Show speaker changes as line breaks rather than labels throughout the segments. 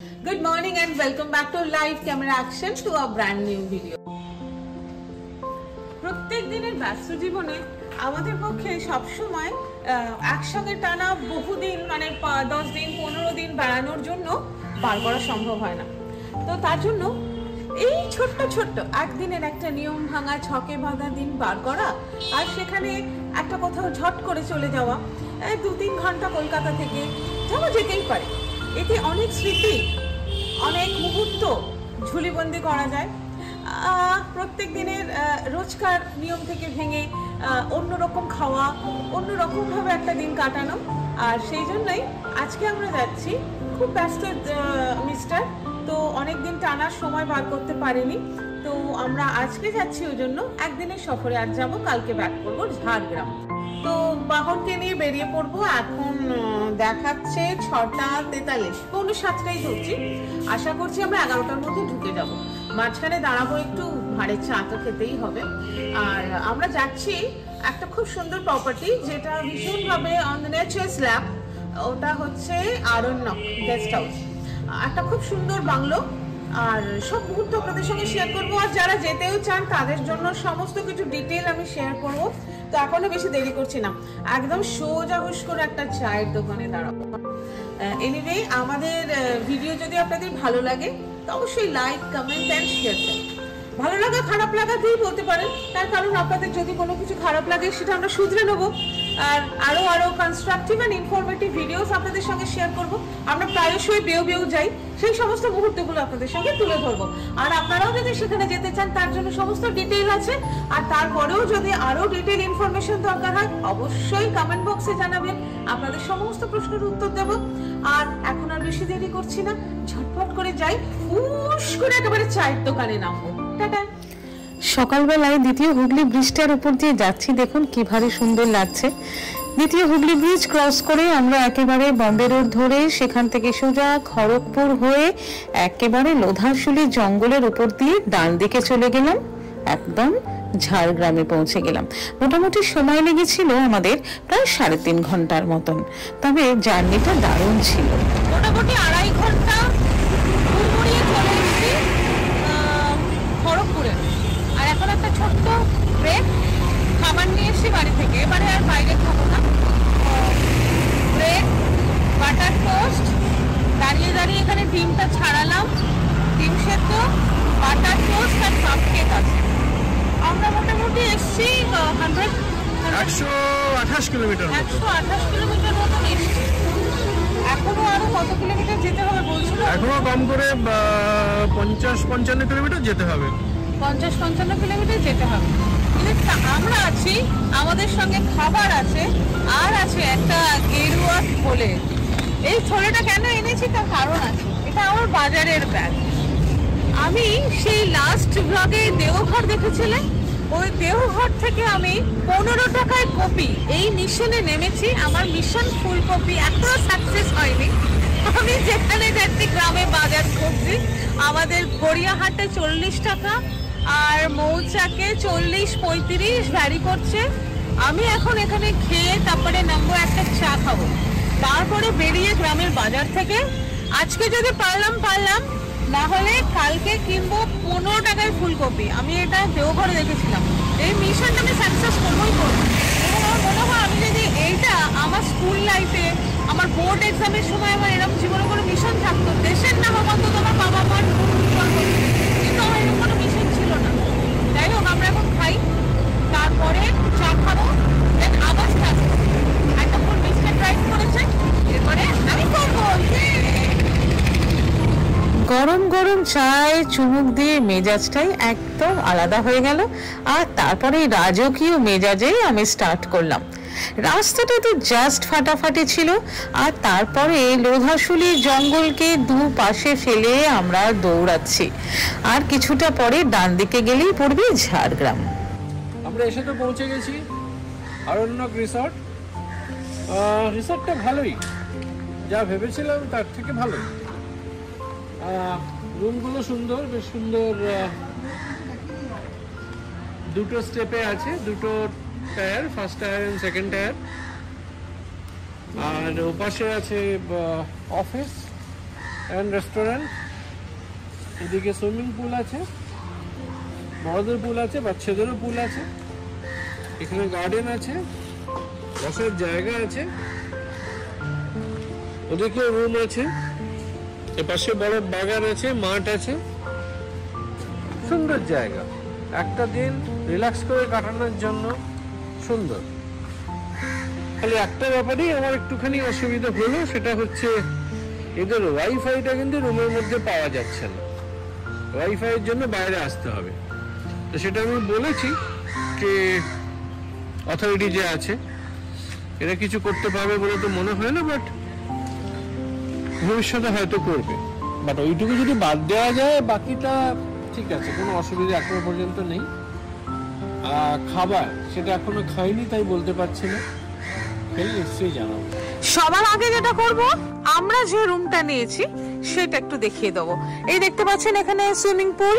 Good morning and welcome back to live camera action to a brand new video. প্রত্যেক দিনের ব্যস্ত জীবনে আমাদের পক্ষে সব সময় একসঙ্গে টানা বহুদিন মানে 10 দিন 15 দিন বেড়ানোর জন্য বার করা সম্ভব হয় না। তো তার জন্য এই ছোট্ট ছোট্ট একদিনের একটা নিয়ম ভাঙা ছকে বাঁধা দিন বার করা আর সেখানে একটা কোথাও ঝট করে চলে যাওয়া 2-3 ঘন্টা কলকাতা থেকে যাওয়া যেতেই পারে। এতে অনেক স্মৃতি অনেক মুহূর্ত ঝুলিবন্দি করা যায়। প্রত্যেক দিনের রোজকার নিয়ম থেকে ভেঙে অন্যরকম খাওয়া অন্যরকমভাবে একটা দিন কাটানো। আর সেই জন্যই আজকে আমরা যাচ্ছি, খুব ব্যস্ত মিস্টার, তো অনেক দিন টানার সময় বার করতে পারিনি, তো আমরা আজকে যাচ্ছি ওই জন্য একদিনের সফরে। আজ যাবো, কালকে ব্যাক করবো ঝাড়গ্রাম। তো বাহনকে নিয়ে বেরিয়ে পড়বো। এখন দেখাচ্ছে 6:43, 6:45 ধরছি। আশা করছি আমরা 11টার মধ্যে ঢুকে যাব। মাঝখানে দাঁড়াবো, একটু ভাঁড়ের চা তো খেতেই হবে। আর আমরা যাচ্ছি একটা খুব সুন্দর প্রপার্টি, যেটা ভীষণভাবে অন দ্য নেচার স্ল্যাব। ওটা হচ্ছে আরণ্যক গেস্ট হাউস, একটা খুব সুন্দর বাংলো। আর সব মুহূর্ত আপনাদের সঙ্গে শেয়ার করবো। আর যারা যেতেও চান তাদের জন্য সমস্ত কিছু ডিটেল আমি শেয়ার করবো। তো এখনো বেশি দেরি করছি না, একদম সোজা হুশ করে একটা চায়ের দোকানে দাঁড়াবো। এনিওয়ে, আমাদের ভিডিও যদি আপনাদের ভালো লাগে তো অবশ্যই লাইক, কমেন্ট এন্ড শেয়ার করুন। ভালো লাগা খারাপ লাগা দিয়ে বলতে পারেন, তার কারণ আপনাদের যদি কোনো কিছু খারাপ লাগে সেটা আমরা শুধরে নেবো। আর আরো কনস্ট্রাকটিভ এন্ড ইনফরমেটিভ ভিডিওস আপনাদের সঙ্গে শেয়ার করব। আমরা প্রায়শই বেউ যাই, সেই সমস্ত মুহূর্তগুলো আপনাদের সঙ্গে তুলে ধরবো। আর আপনারাও যদি সেখানে যেতে চান তার জন্য সমস্ত ডিটেইল আছে। আর তারপরেও যদি আরো ডিটেইল ইনফরমেশন দরকার হয় অবশ্যই কমেন্ট বক্সে জানাবেন, আপনাদের সমস্ত প্রশ্নের উত্তর দেব। আর এখন আর বেশি দেরি করছি না, ঝটপট করে যাই, উশ করে একেবারে চায়ের দোকানে নামবো। টাটা।
সকালবেলায় দ্বিতীয় হুগলি ব্রিজটার উপর দিয়ে যাচ্ছি, দেখুন কি ভারী সুন্দর লাগছে। দ্বিতীয় হুগলি ব্রিজ ক্রস করে আমরা একেবারে বম্বে রোড ধরে সেখান থেকে সোজা খড়গপুর হয়ে একেবারে লোধাশুলি জঙ্গলের উপর দিয়ে ডান দিকে চলে গেলাম, একদম ঝাড়গ্রামে পৌঁছে গেলাম। মোটামুটি সময় লেগেছিল আমাদের প্রায় 3.5 ঘন্টার মতন, তবে জার্নিটা দারুণ ছিল।
মোটামুটি 2.5 ঘন্টা চলে এসেছি খড়গপুরে। আর এখন একটা ছোট্ট ব্রেক, খাবার নিয়ে এসেছি বাড়ি থেকে, এবারে আর বাইরে খাবো না। ব্রেক, বাটার টোস্ট, দাঁড়িয়ে এখানে ডিমটা ছাড়ালাম, ডিম সেদ্ধ, বাটার টোস্ট আর কাপ কেক আছে। আমরা মোটামুটি এসছি
128 কিলোমিটার
মতন এসছি। এখনো আরো কত কিলোমিটার যেতে হবে বলছিল?
এখনো কম করে 50-55 কিলোমিটার যেতে হবে।
50-55 কিলোমিটার যেতে হবে। আমরা আছি, আমাদের সঙ্গে খাবার আছে, আর আছে একটা গেরুয়া থলে। এই থলেটা কেন এনেছি তার কারণ আছে, এটা আমার বাজারের ব্যাগ। আমি সেই লাস্ট ব্লগে দেওঘর দেখেছিলেন, ওই দেওঘর থেকে আমি 15 টাকায় কপি এই মিশনে নেমেছি। আমার মিশন ফুল কপি এখনো সাকসেস হয়নি। আমি যেখানে যাচ্ছি গ্রামে বাজার করছি, আমাদের গড়িয়াহাটে 40 টাকা আর মৌচাকে 40-35 ভ্যারি করছে। আমি এখন এখানে খেয়ে তারপরে নামবো, একটা চা খাবো, তারপরে বেরিয়ে গ্রামের বাজার থেকে আজকে যদি পারলাম, না হলে কালকে কিনবো 15 টাকায় ফুলকপি। আমি এটা দেওঘরে দেখেছিলাম। এই মিশনটা আমি সাকসেস করবোই করবো। এবং আমার মনে হয় আমি যদি এইটা আমার স্কুল লাইফে, আমার বোর্ড এক্সামের সময় আমার এরকম জীবনে কোনো মিশন থাকতো, দেশের নাম অন্তত আমার বাবা মার, কিন্তু আমার এরকম কোনো মিশন ছিল না। যাই হোক, আমরা এখন খাই, তারপরে চা খাবো, দেন আবার থাকবো। একটা ফুল মিস্টার ড্রাইভ করেছে, এরপরে আমি করবো।
গরম গরম চায় চুমুক দিয়ে মেজাজটাই একদম আলাদা হয়ে গেল। আর তারপরে রাজকীয় মেজাজেই আমি স্টার্ট করলাম। রাস্তাটা তো জাস্ট ফাটাফাটি ছিল। আর তারপরে লোধাশুলি জঙ্গলকে দুপাশে ফেলে আমরা দৌড়াচ্ছি। আর কিছুটা পরে ডান দিকে গেলেই পড়বে ঝাড়গ্রাম।
আমরা এসে তো পৌঁছে গেছি আরণ্যক রিসর্ট। রিসর্টটা ভালোই, যা ভেবেছিলাম তার থেকে ভালো। রুমগুলো সুন্দর, বেশ সুন্দর। দুটো স্টেপে আছে, দুটো tier, first tier and second tier. আর ওপাশে আছে অফিস, অ্যান্ড রেস্টুরেন্ট। এদিকে সুইমিং পুল আছে, বড়দের পুল আছে, বাচ্চাদেরও পুল আছে। এখানে গার্ডেন আছে, বসার জায়গা আছে, ওদিকে রুম আছে, এপাশে বড় বাগান আছে, মাঠ আছে, সুন্দর জায়গা। একটা দিন রিল্যাক্স করে কাটানোর জন্য সুন্দর। খালি একটা ব্যাপারেই আমার একটুখানি অসুবিধা হলো, সেটা হচ্ছে এদের ওয়াইফাইটা কিন্তু রুমের মধ্যে পাওয়া যাচ্ছে না, ওয়াইফাইয়ের জন্য বাইরে আসতে হবে। তো সেটা আমি বলেছি যে অথরিটি যে আছে এরা কিছু করতে পারবে বলে তো মনে হয় না, বাট ভবিষ্যতে হয়তো করবে। বাট ওইটুকু যদি বাদ দেওয়া যায় বাকিটা ঠিক আছে, কোনো অসুবিধা এখনো পর্যন্ত নেই। খাবার সেটা এখনো খাইনি তাই বলতে পারছি না, খেলে নিশ্চয়ই জানাবো।
সবার আগে যেটা করব, আমরা যে রুমটা নিয়েছি সেটা একটু দেখিয়ে দেবো। এই দেখতে পাচ্ছেন এখানে সুইমিং পুল,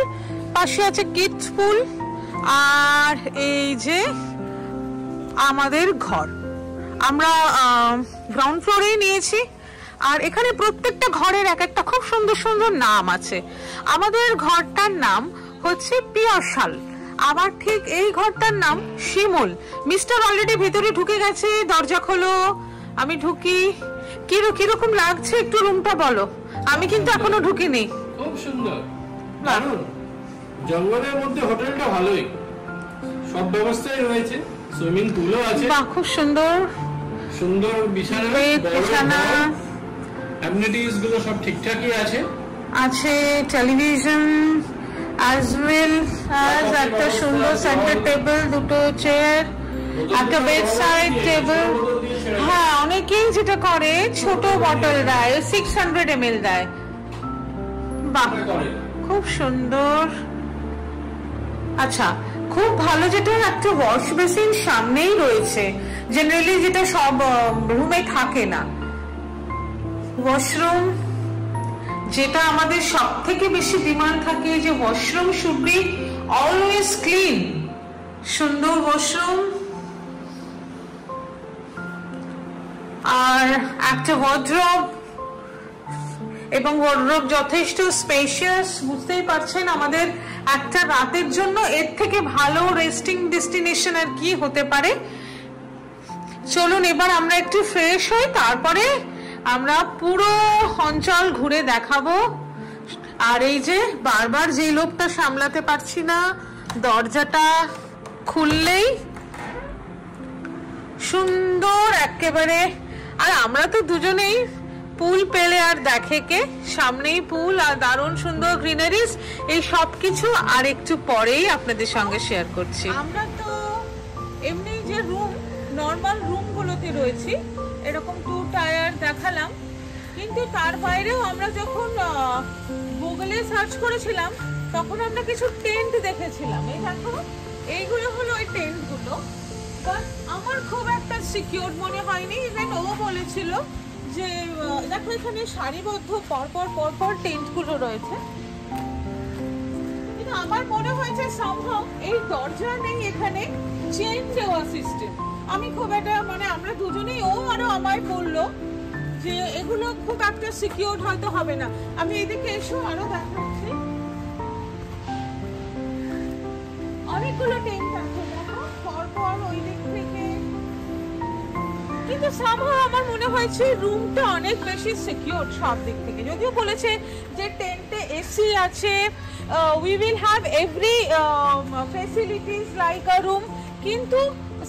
পাশে আছে কিডস পুল, আর এই যে আমাদের ঘর। আমরা গ্রাউন্ড ফ্লোরেই নিয়েছি, আর এখানে প্রত্যেকটা ঘরের এক একটা খুব সুন্দর সুন্দর নাম আছে। আমাদের ঘরটার নাম হচ্ছে পিয়ারশাল, আবার ঠিক এই ঘরটার নাম শিমুল। মিস্টার অলরেডি ভিতরে ঢুকে গেছে, দরজা খোলো, আমি ঢুকি। কিরকম লাগছে একটু রুমটা বলো, আমি কিন্তু এখনো ঢুকিনি।
খুব সুন্দর, দারুণ। জঙ্গলের মধ্যে হোটেলটা ভালোই, সব ব্যবস্থাই রয়েছে, সুইমিং পুলও আছে,
বাহ খুব সুন্দর
সুন্দর বিছানা, অ্যামিনিটিস গুলো সব ঠিকঠাকই আছে।
টেলিভিশন as well as একটা সুন্দর সেন্টার টেবিল, দুটো চেয়ার, একটা বেড সাইড টেবিল। হ্যাঁ, অনেকেই যেটা করে ছোট বটল দেয়, 600 ml দেয়। বাহ খুব সুন্দর। আচ্ছা, খুব ভালো যেটা একটা ওয়াশ বেসিন সামনেই রয়েছে, জেনারেলি যেটা সব রুমে থাকে না। ওয়াশরুম, যেটা আমাদের সব থেকে বেশি ডিমান্ড থাকে যে washroom should be always clean. সুন্দর ওয়াশরুম, আর একটা ওয়ার্ড্রোব, এবং ওয়ার্ড্রোব যথেষ্ট স্পেশিয়াস। বুঝতেই পারছেন আমাদের একটা রাতের জন্য এর থেকে ভালো রেস্টিং ডেস্টিনেশন আর কি হতে পারে। চলুন এবার আমরা একটু ফ্রেশ হই, তারপরে আমরা পুরো অঞ্চল ঘুরে দেখাবো। আর এই যে বারবার যে লোকটা সামলাতে পারছি না, দরজাটা খুললেই সুন্দর একেবারে। আর আমরা তো দুজনেই পুল পেলে আর দেখে কে, সামনেই পুল আর দারুণ সুন্দর গ্রিনারিজ। এই সব কিছু আর একটু পরেই আপনাদের সঙ্গে শেয়ার করছি। আমরা তো এমনি যে রুম, নর্মাল রুম গুলোতে রয়েছি, এরকম 2 টায়ার দেখালাম, কিন্তু তার বাইরেও আমরা যখন গুগলে সার্চ করেছিলাম তখন আমরা কিছু টেন্ট দেখেছিলাম। এই দেখো, এইগুলো হলো ওই টেন্ট গুলো, বাট আমার খুব একটা সিকিউর মনে হয়নি। ইভেন ও বলেছিল যে দেখো এখানে সারিবদ্ধ পরপর টেন্ট গুলো রয়েছে, কিন্তু আমার মনে হয়েছে সম্ভব এই দরজা নেই, এখানে চেন দেওয়া সিস্টেম। আমি খুব একটা মানে আমরা দুজনেই, ও আরো আমায় বললো যে এগুলো খুব একটা সিকিউর হয়তো হবে না। আমি এদিকে এসো আরো দেখাচ্ছি, অনেকগুলো টেন্ট আছে দেখো পরপর ওই দিক থেকে, কিন্তু সামহাও আমার মনে হয়েছে রুমটা অনেক বেশি সিকিউর সব দিক থেকে। যদিও বলেছে যে টেন্টে এসি আছে, we will have every facilities like a room, কিন্তু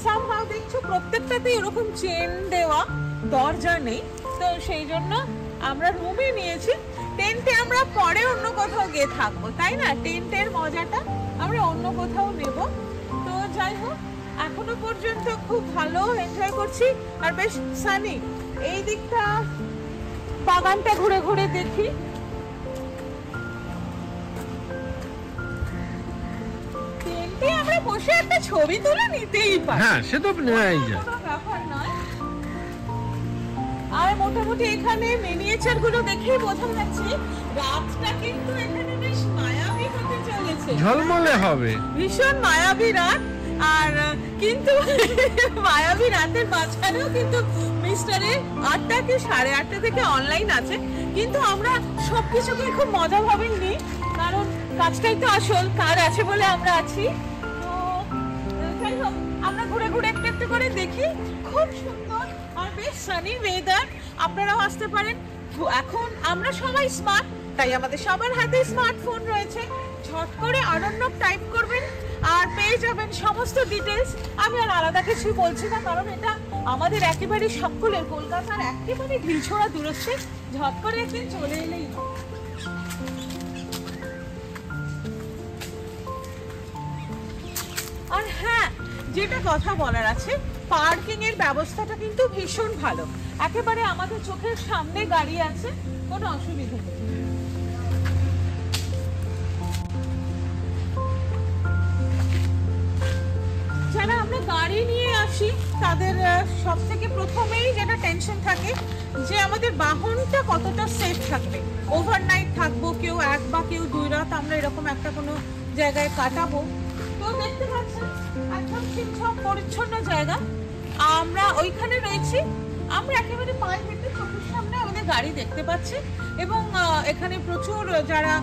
সামহাও দেখছো প্রত্যেকটাতেই এরকম চেন দেওয়া, দরজা নেই। তো সেই জন্য আমরা রুমে নিয়েছি। টেন্টে আমরা পরে অন্য কোথাও গিয়ে থাকবো, তাই না? টেন্টের মজাটা আমরা অন্য কোথাও নেব। তো যাই হোক, এখনো পর্যন্ত খুব ভালো এনজয় করছি, আর বেশ সানি। এই দিকটা বাগানটা ঘুরে ঘুরে দেখি। টেন্টে আমরা বসে একটা ছবি তুলে নিতেই পারি।
হ্যাঁ, সে তো নেওয়াই যায়,
ব্যাপার নয়। আর মোটামুটি এখানে মিনিয়েচার গুলো দেখেই বোঝা যাচ্ছে রাতটা কিন্তু এখানে বেশ মায়াবী হতে চলেছে,
ঝলমলে হবে,
ভীষণ মায়াবী রাত। আর কিন্তু মায়াবী রাতের মাঝখানেও কিন্তু মিস্টারের 8টা কি 8:30 থেকে অনলাইন আছে, কিন্তু আমরা সবকিছুকে খুব মজাভাবে নিই, কারণ কাজটাই তো আসল, কাজ আছে বলে আমরা আছি। তো যাই হোক, আমরা ঘুরে ঘুরে একটু একটু করে দেখি। খুব সুন্দর আর বেশ সানি ওয়েদার, আপনারাও আসতে পারেন। এখন আমরা সবাই স্মার্ট, তাই আমাদের সবার হাতে স্মার্টফোন রয়েছে। ঝট করে আরণ্যক টাইপ করবেন আর পেয়ে যাবেন সমস্ত ডিটেলস। আমি আর আলাদা কিছু বলছি না, কারণ এটা আমাদের একেবারে সকলের, কলকাতার একেবারে ঢিলছোড়া দূরত্বে। ঝট করে একদিন চলে এলেই হয়। আর হ্যাঁ, যেটা কথা বলার আছে, পার্কিং এর ব্যবস্থাটা কিন্তু ভীষণ ভালো, একেবারে আমাদের চোখের সামনে গাড়ি আছে, কোনো অসুবিধা নেই। যারা আমরা গাড়ি নিয়ে আসি তাদের সব থেকে প্রথমেই যেটা টেনশন থাকে যে আমাদের বাহনটা কতটা সেফ থাকবে। ওভারনাইট থাকবো, কেউ 1 বা কেউ 2 রাত আমরা এরকম একটা কোনো জায়গায় কাটাবো। তো দেখতে পাচ্ছেন একদম ঠিকঠাক পরিচ্ছন্ন জায়গা। আমরা ওইখানে রয়েছি, আমরা একেবারে পায়ে হেঁটে চোখের সামনে আমাদের গাড়ি দেখতে পাচ্ছি, এবং এখানে প্রচুর যারা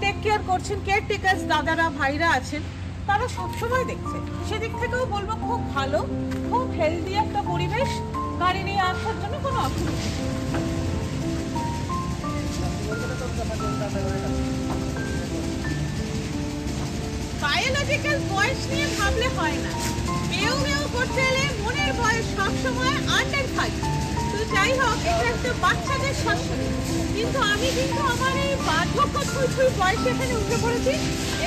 টেক কেয়ার করছেন, কেয়ারটেকার্স দাদারা ভাইরা আছেন, তারা সবসময় দেখছে। সেদিক থেকেও বলবো খুব ভালো, খুব হেলদি একটা পরিবেশ, গাড়ি নিয়ে আসার জন্য কোনো অসুবিধা নেই। বায়োলজিক্যাল বয়স নিয়ে ভাবলে হয় না, মেয়েও মেয়েও করতে এলে মনের বয়স সবসময় আন্ডার 5। তো যাই হোক, এটা একটা বাচ্চাদের শাশুড়ি, কিন্তু আমি কিন্তু আমার এই বার্ধক্য ছুঁই বয়সে এখানে উঠে পড়েছি।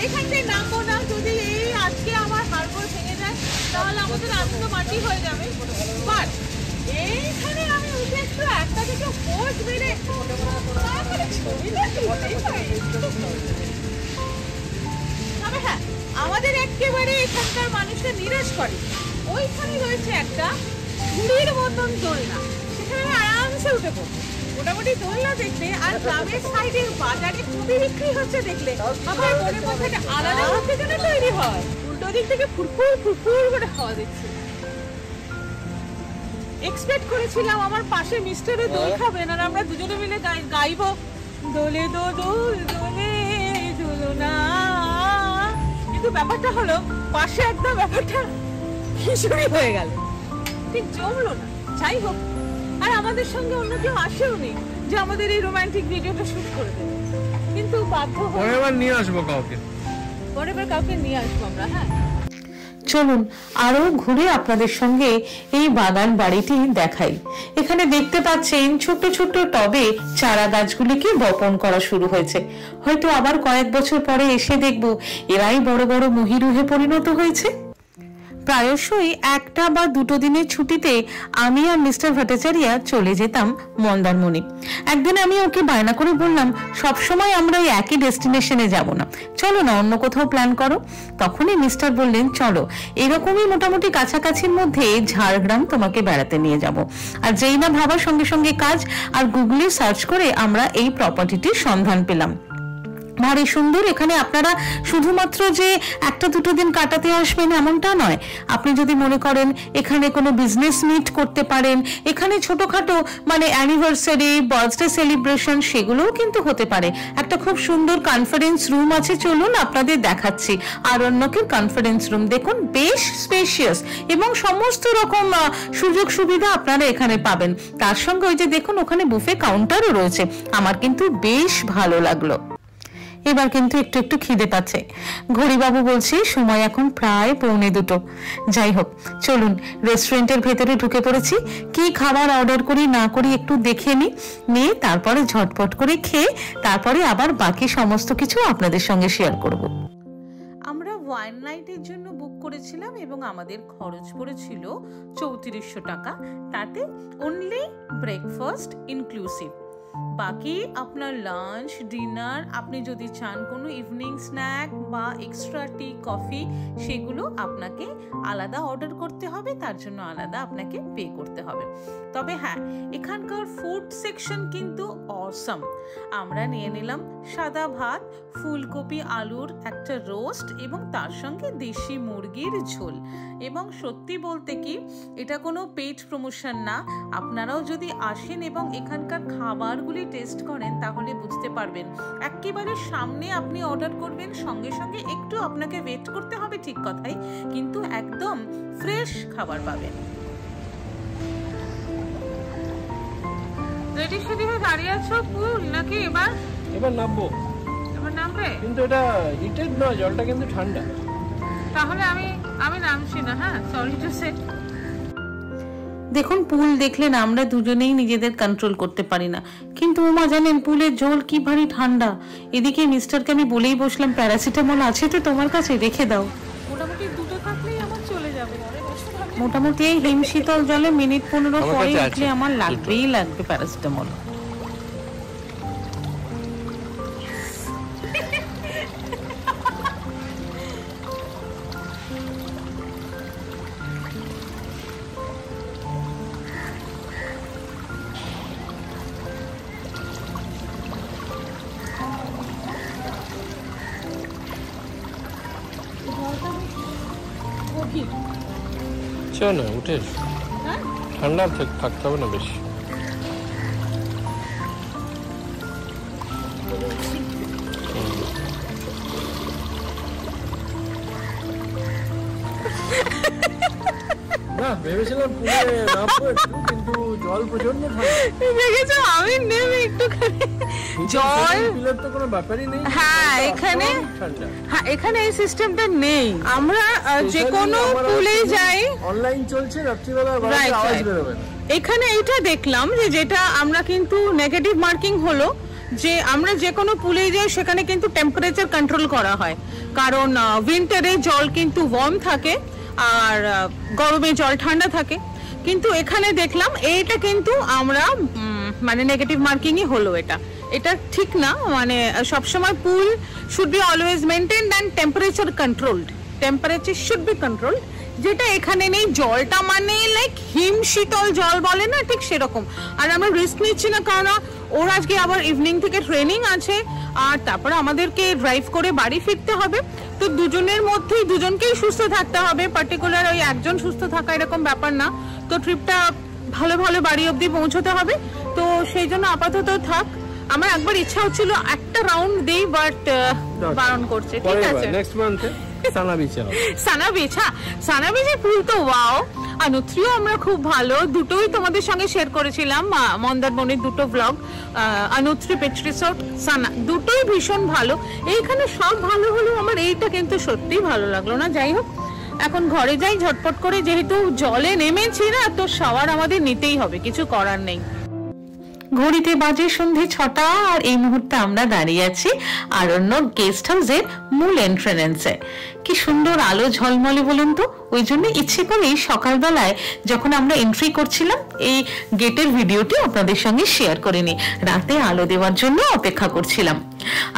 এইখানটায় নামবো না, যদি এই আজকে আমার হাড়গোড় ভেঙে যায় তাহলে আমাদের আনন্দ মাটি হয়ে যাবে। বাট এইখানে আমি উঠে একটু একটা থেকে পোজ বেড়ে তারপরে ছবিটা তবে হ্যাঁ, আমাদের একেবারে এখানকার মানুষরা নিরাশ করে। ওইখানে রয়েছে একটা ঘুড়ির মতন দোলনা, সেখানে আরামসে উঠে পড়বো। মোটামুটি দোলনা দেখলে আর গ্রামের সাইডে বাজারে খুবই বিক্রি হচ্ছে দেখলে আমার মনের মধ্যে একটা আলাদা উত্তেজনা তৈরি হয়। উল্টো দিক থেকে ফুরফুর ফুরফুর করে হাওয়া দিচ্ছে। এক্সপেক্ট করেছিলাম আমার পাশে মিস্টারও দোল খাবেন আর আমরা দুজনে মিলে গাইবো দোলে দোল দোলে দোলনা, কিন্তু ব্যাপারটা হলো পাশে একদম ব্যাপারটা খিচুড়ি হয়ে গেল, ঠিক জমলো না। যাই হোক, আর আমাদের সঙ্গে অন্য কেউ আসেও নি যে আমাদের এই রোমান্টিক ভিডিওটা শুট করে দেবে, কিন্তু বাধ্য
পরেরবার নিয়ে আসবো কাউকে,
পরেরবার কাউকে নিয়ে আসবো আমরা। হ্যাঁ,
চলুন আরো ঘুরে আপনাদের সঙ্গে এই বাগান বাড়িটি দেখাই। এখানে দেখতে পাচ্ছেন ছোট ছোট টবে চারা গাছগুলিকে বপন করা শুরু হয়েছে। হয়তো আবার কয়েক বছর পরে এসে দেখব এরাই বড় বড় মহিরুহে পরিণত হয়েছে। প্রায়শই 1টা বা 2টো দিনের ছুটিতে আমি আর মিস্টার ভট্টাচার্য চলে যেতাম মন্দারমণি। একদিন আমি ওকে বায়না করে বললাম, সবসময় আমরা এই একই ডেস্টিনেশনে যাব না, চলো না অন্য কোথাও প্ল্যান করো। তখনই মিস্টার বললেন, চলো এরকমই মোটামুটি কাছাকাছির মধ্যে ঝাড়গ্রাম তোমাকে বেড়াতে নিয়ে যাব। আর যেই না ভাবার সঙ্গে সঙ্গে কাজ, আর গুগলে সার্চ করে আমরা এই প্রপার্টিটির সন্ধান পেলাম। ভারী সুন্দর। এখানে আপনারা শুধুমাত্র যে 1-2 দিন কাটাতে আসবেন এমনটা নয়, আপনি যদি মনে করেন এখানে কোনো বিজনেস মিট করতে পারেন, এখানে ছোটখাটো মানে অ্যানিভার্সারি, বার্থডে সেলিব্রেশন সেগুলোও কিন্তু হতে পারে। একটা খুব সুন্দর কনফারেন্স রুম আছে, চলুন আপনাদের দেখাচ্ছি। আরণ্যকের কনফারেন্স রুম দেখুন, বেশ স্পেশিয়াস এবং সমস্ত রকম সুযোগ সুবিধা আপনারা এখানে পাবেন। তার সঙ্গে ওই যে দেখুন ওখানে বুফে কাউন্টারও রয়েছে, আমার কিন্তু বেশ ভালো লাগলো। এবার কিন্তু একটু একটু খিদে পাচ্ছে। ঘড়িবাবু বলছি সময় এখন প্রায় 1:45। যাই হোক, চলুন রেস্টুরেন্টের ভেতরে ঢুকে পড়েছি। কি খাবার অর্ডার করি না করি একটু দেখে নিয়ে তারপরে ঝটপট করে খেয়ে তারপরে আবার বাকি সমস্ত কিছু আপনাদের সঙ্গে শেয়ার করব। আমরা ওয়াইন নাইটের জন্য বুক করেছিলাম এবং আমাদের খরচ পড়েছিল 3400 টাকা, তাতে অনলি ব্রেকফাস্ট ইনক্লুসিভ। বাকি আপনার লাঞ্চ, ডিনার, আপনি যদি চান কোনো ইভিনিং স্ন্যাক বা এক্সট্রা টি, কফি, সেগুলো আপনাকে আলাদা অর্ডার করতে হবে, তার জন্য আলাদা আপনাকে পে করতে হবে। তবে হ্যাঁ, এখানকার ফুড সেকশন কিন্তু অসম। আমরা নিয়ে নিলাম সাদা ভাত, ফুলকপি আলুর একটা রোস্ট এবং তার সঙ্গে দেশি মুরগির ঝোল। এবং সত্যি বলতে কি, এটা কোনো পেইড প্রমোশন না। আপনারাও যদি আসেন এবং এখানকার খাবারগুলি টেস্ট করেন তাহলে বুঝতে পারবেন। একেবারে সামনে আপনি অর্ডার করবেন, সঙ্গে সঙ্গে একটু আপনাকে ওয়েট করতে হবে, ঠিক কথাই, কিন্তু একদম ফ্রেশ খাবার পাবেন।
রেডি সেডি হয়ে দাঁড়িয়ে আছো ফুল নাকি?
এবার নামবো।
এবার নামবে?
কিন্তু এটা হিটেড নয়, জলটা কিন্তু ঠান্ডা।
তাহলে আমি নামছি না। হ্যাঁ, সরি টু সে।
দেখুন, পুল দেখলেন, আমরা দুজনেই নিজেদের কন্ট্রোল করতে পারি না, কিন্তু ওমা জানেন পুলের জল কি ভারী ঠান্ডা। এদিকে মিস্টারকে আমি বলেই বসলাম, প্যারাসিটামল আছে তো তোমার কাছে, রেখে দাও।
মোটামুটি দুটো থাকলেই আমার চলে যাবে।
মোটামুটি এই হিমশীতল জলে মিনিট 15 পরে উঠলে আমার লাগবেই লাগবে প্যারাসিটামল।
চল না, উঠে ঠান্ডা থাকতে হবে না বেশি। না, ভেবেছিলাম পুরে নামবো একটু, কিন্তু জল প্রচন্ড ঠান্ডা।
দেখেছো, আমি নেমে একটুখানি জল
পিলার তো কোনো ব্যাপারই নেই।
হ্যাঁ, এখানে এই সিস্টেমটা নেই। আমরা যে কোনো পুলেই যাই,
অনলাইন চলছে, রাত্রিবেলা আওয়াজ বেরোবে না।
এখানে এটা দেখলাম যে যেটা আমরা কিন্তু নেগেটিভ মার্কিং হলো যে আমরা যে কোনো পুলে যাই সেখানে কিন্তু টেম্পারেচার কন্ট্রোল করা হয়, কারণ উইন্টারে জল কিন্তু ওয়ার্ম থাকে আর গরমে জল ঠান্ডা থাকে। কিন্তু এখানে দেখলাম এইটা কিন্তু আমরা মানে নেগেটিভ মার্কিংই হলো। এটা ঠিক না, মানে সবসময় pool should be always maintained and temperature controlled. Temperature should be controlled, যেটা এখানে নেই। জলটা মানে লাইক হিম শীতল জল বলে না, ঠিক সেরকম। আর আমরা রিস্ক নিচ্ছি না, কারণ ওর আজকে আবার ইভিনিং থেকে ট্রেনিং আছে, আর তারপরে আমাদেরকে ড্রাইভ করে বাড়ি ফিরতে হবে। তো দুজনের মধ্যেই দুজনকেই সুস্থ থাকতে হবে, পার্টিকুলার ওই একজন সুস্থ থাকা এরকম ব্যাপার না। তো ট্রিপটা ভালো ভালো বাড়ি অবধি পৌঁছতে হবে, তো সেই জন্য আপাতত থাক। আমার একবার ইচ্ছা হচ্ছিল একটা রাউন্ড দিই, বাট বারণ করছে। ঠিক আছে,
নেক্সট মান্থে
সানাবিচের পুল তো ওয়াও। অনুত্রিও আমরা খুব ভালো, দুটোই তোমাদের সঙ্গে শেয়ার করেছিলাম মন্দারমণির দুটো ব্লগ। অনুত্রি পিচ রিসোর্ট, সানা, দুটোই ভীষণ ভালো। এইখানে সব ভালো হলো, আমার এইটা কিন্তু সত্যিই ভালো লাগলো না। যাই হোক, এখন ঘরে যাই ঝটপট করে, যেহেতু জলে নেমেছি না, তো শাওয়ার আমাদের নিতেই হবে, কিছু করার নেই। ঘড়িতে বাজে সন্ধে 6টা, আর এই মুহূর্তে আমরা দাঁড়িয়ে আছি আরণ্যক গেস্ট হাউসের মূল এন্ট্রান্সে। কি সুন্দর আলো ঝলমলে বলুন তো। ওই জন্য ইচ্ছে করেই সকালবেলায় যখন আমরা এন্ট্রি করছিলাম এই গেটের ভিডিওটি আপনাদের সঙ্গে শেয়ার করিনি, রাতে আলো দেওয়ার জন্য অপেক্ষা করছিলাম।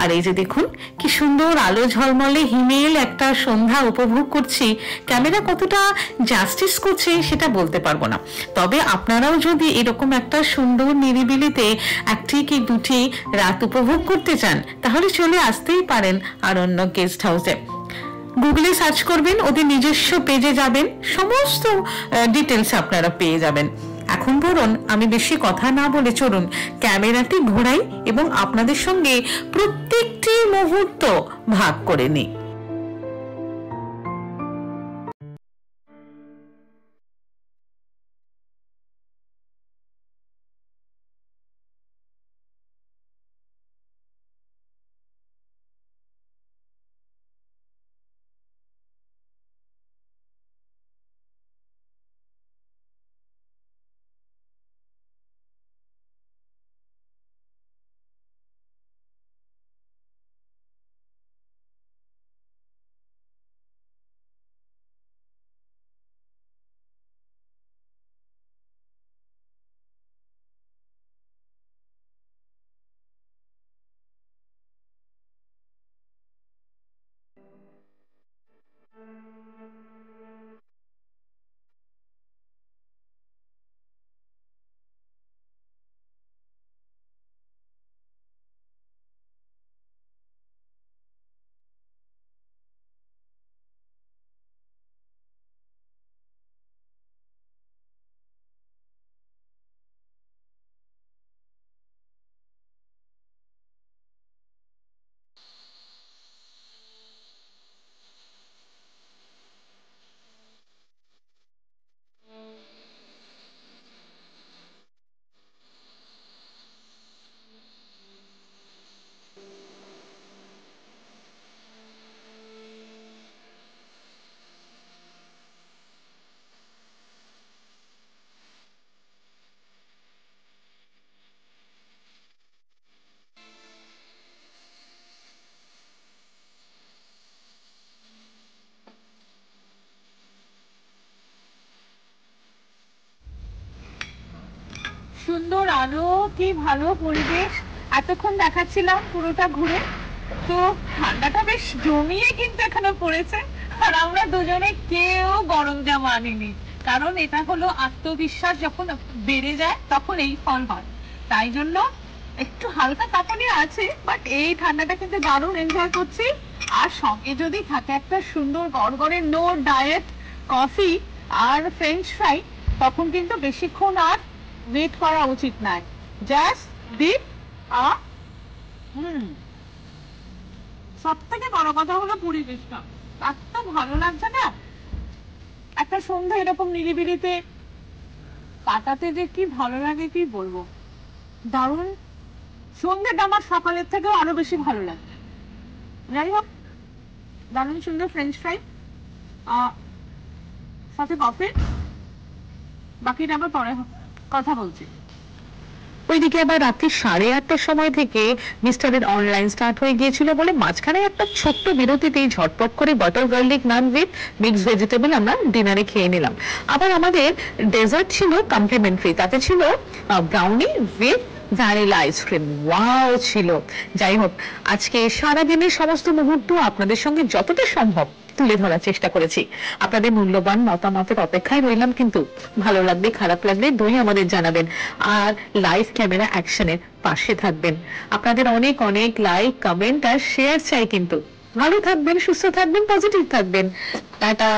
আর এই যে দেখুন কি সুন্দর আলো ঝলমলে হিমেল একটা সন্ধ্যা উপভোগ করছি। ক্যামেরা কতটা জাস্টিস করছে সেটা বলতে পারবো না, তবে আপনারাও যদি এরকম একটা সুন্দর নিরিবিলিতে একটি কি দুটি রাত উপভোগ করতে চান তাহলে চলে আসতেই পারেন আরণ্যক গেস্ট হাউসে। গুগলে সার্চ করবেন, ওদের নিজস্ব পেজে যাবেন, সমস্ত ডিটেলস আপনারা পেয়ে যাবেন। এখন বরং আমি বেশি কথা না বলে চলুন ক্যামেরাটি ঘোরাই এবং আপনাদের সঙ্গে প্রত্যেকটি মুহূর্ত ভাগ করে নিই।
সুন্দর আলো, কি ভালো পরিবেশ। এতক্ষণ দেখাচ্ছিলাম পুরোটা ঘুরে। তো ঠান্ডাটা বেশ জমিয়ে কিন্তু এখানে পড়েছে, আর আমরা দুজনে কেউ গরম জামা আনিনি, কারণ এটা হলো আত্মবিশ্বাস যখন বেড়ে যায় তখন এই ফল হয়। তাই জন্য একটু হালকা কাঁপুনি আছে, বাট এই ঠান্ডাটা কিন্তু দারুণ এনজয় করছি। আর সঙ্গে যদি থাকে একটা সুন্দর গড়গড়ে নো ডায়েট কফি আর ফ্রেঞ্চ ফ্রাই, তখন কিন্তু বেশিক্ষণ আর ওয়েট করা উচিত নয়। জাস্ট ডিপ আ সব থেকে বড় কথা হলো পরিবেশটা এত ভালো লাগছে না। একটা সন্ধ্যা এরকম নিরিবিলিতে কাটাতে যে কি ভালো লাগে কি বলবো, দারুণ। সন্ধ্যাটা আমার সকালের থেকেও আরো বেশি ভালো লাগে। যাই হোক, দারুণ সুন্দর ফ্রেঞ্চ ফ্রাই সাথে কফি, বাকিটা আবার পরে কথা বলছি।
ওইদিকে আবার রাত্রি 8:30টার সময় থেকে মিস্টারের অনলাইন স্টার্ট হয়ে গিয়েছিল বলে মাঝখানে একটা ছোট্ট বিরতিতেই ঝটপট করে butter garlic naan with mixed vegetable আমরা ডিনারে খেয়ে নিলাম। আবার আমাদের ডেজার্ট ছিল কমপ্লিমেন্টারি, তাতে ছিল brownie with vanilla ice cream. Wow ছিল। যাই হোক, আজকে সারাদিনের সমস্ত মুহূর্ত আপনাদের সঙ্গে যতটা সম্ভব তুলে ধরার চেষ্টা করেছি। আপনাদের মূল্যবান মতামতের অপেক্ষায় রইলাম, কিন্তু ভালো লাগলে খারাপ লাগলে দই আমাদের জানাবেন, আর লাইভ ক্যামেরা অ্যাকশনের পাশে থাকবেন। আপনাদের অনেক অনেক লাইক, কমেন্ট আর শেয়ার চাই। কিন্তু ভালো থাকবেন, সুস্থ থাকবেন, পজিটিভ থাকবেন। টাটা।